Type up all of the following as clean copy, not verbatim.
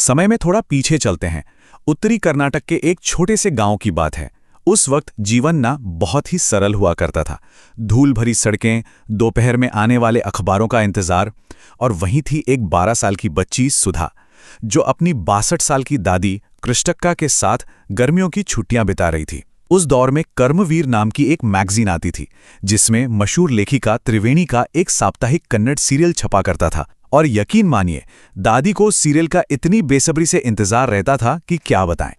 समय में थोड़ा पीछे चलते हैं। उत्तरी कर्नाटक के एक छोटे से गांव की बात है। उस वक्त जीवन ना बहुत ही सरल हुआ करता था। धूल भरी सड़कें, दोपहर में आने वाले अखबारों का इंतजार, और वहीं थी एक 12 साल की बच्ची सुधा, जो अपनी 62 साल की दादी कृष्टक्का के साथ गर्मियों की छुट्टियां बिता रही थी। उस दौर में कर्मवीर नाम की एक मैगजीन आती थी, जिसमें मशहूर लेखिका त्रिवेणी का एक साप्ताहिक कन्नड़ सीरियल छपा करता था। और यकीन मानिए, दादी को सीरियल का इतनी बेसब्री से इंतजार रहता था कि क्या बताएं।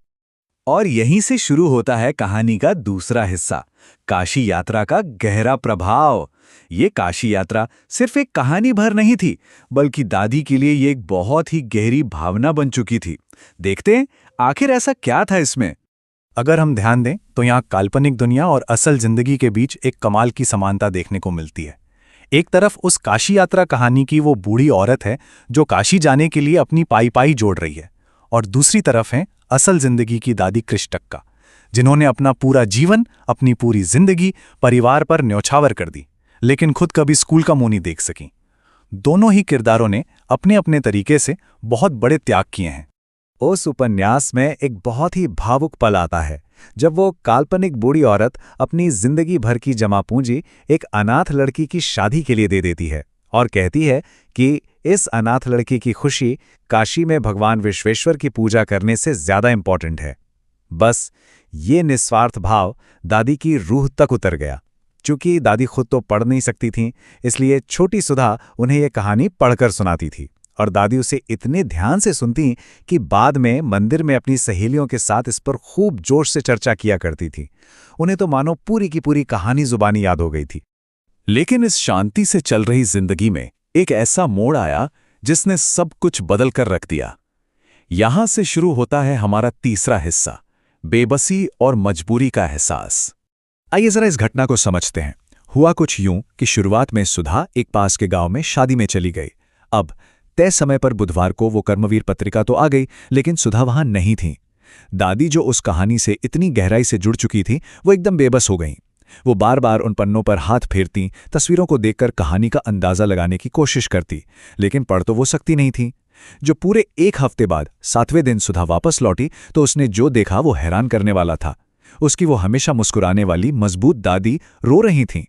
और यहीं से शुरू होता है कहानी का दूसरा हिस्सा, काशी यात्रा का गहरा प्रभाव। ये काशी यात्रा सिर्फ एक कहानी भर नहीं थी, बल्कि दादी के लिए ये एक बहुत ही गहरी भावना बन चुकी थी। देखते हैं आखिर ऐसा क्या था इसमें। अगर हम ध्यान दें तो यहाँ काल्पनिक दुनिया और असल जिंदगी के बीच एक कमाल की समानता देखने को मिलती है। एक तरफ उस काशी यात्रा कहानी की वो बूढ़ी औरत है जो काशी जाने के लिए अपनी पाई पाई जोड़ रही है, और दूसरी तरफ है असल जिंदगी की दादी कृष्टक्का, जिन्होंने अपना पूरा जीवन, अपनी पूरी जिंदगी परिवार पर न्यौछावर कर दी, लेकिन खुद कभी स्कूल का मुंह नहीं देख सकी। दोनों ही किरदारों ने अपने अपने तरीके से बहुत बड़े त्याग किए हैं। उस उपन्यास में एक बहुत ही भावुक पल आता है, जब वो काल्पनिक बूढ़ी औरत अपनी जिंदगी भर की जमा पूंजी एक अनाथ लड़की की शादी के लिए दे देती है और कहती है कि इस अनाथ लड़की की खुशी काशी में भगवान विश्वेश्वर की पूजा करने से ज्यादा इंपॉर्टेंट है। बस ये निस्वार्थ भाव दादी की रूह तक उतर गया। चूंकि दादी खुद तो पढ़ नहीं सकती थीं, इसलिए छोटी सुधा उन्हें यह कहानी पढ़कर सुनाती थी, और दादी उसे इतने ध्यान से सुनती कि बाद में मंदिर में अपनी सहेलियों के साथ इस पर खूब जोश से चर्चा किया करती थी। उन्हें तो मानो पूरी की पूरी कहानी जुबानी याद हो गई थी। लेकिन इस शांति से चल रही जिंदगी में एक ऐसा मोड़ आया जिसने सब कुछ बदल कर रख दिया। यहां से शुरू होता है हमारा तीसरा हिस्सा, बेबसी और मजबूरी का एहसास। आइए जरा इस घटना को समझते हैं। हुआ कुछ यूं कि शुरुआत में सुधा एक पास के गांव में शादी में चली गई। अब तय समय पर बुधवार को वो कर्मवीर पत्रिका तो आ गई, लेकिन सुधा वहां नहीं थी। दादी जो उस कहानी से इतनी गहराई से जुड़ चुकी थी, वो एकदम बेबस हो गईं। वो बार बार उन पन्नों पर हाथ फेरती, तस्वीरों को देखकर कहानी का अंदाजा लगाने की कोशिश करती, लेकिन पढ़ तो वो सकती नहीं थी। जो पूरे एक हफ्ते बाद 7वें दिन सुधा वापस लौटी तो उसने जो देखा वो हैरान करने वाला था। उसकी वो हमेशा मुस्कुराने वाली मजबूत दादी रो रही थीं।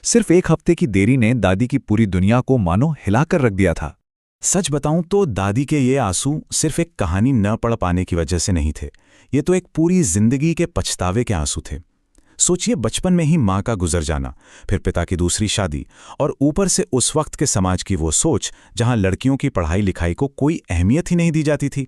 सिर्फ एक हफ्ते की देरी ने दादी की पूरी दुनिया को मानो हिलाकर रख दिया था। सच बताऊं तो दादी के ये आंसू सिर्फ एक कहानी न पढ़ पाने की वजह से नहीं थे, ये तो एक पूरी जिंदगी के पछतावे के आंसू थे। सोचिए, बचपन में ही माँ का गुजर जाना, फिर पिता की दूसरी शादी, और ऊपर से उस वक्त के समाज की वो सोच जहां लड़कियों की पढ़ाई लिखाई को कोई अहमियत ही नहीं दी जाती थी।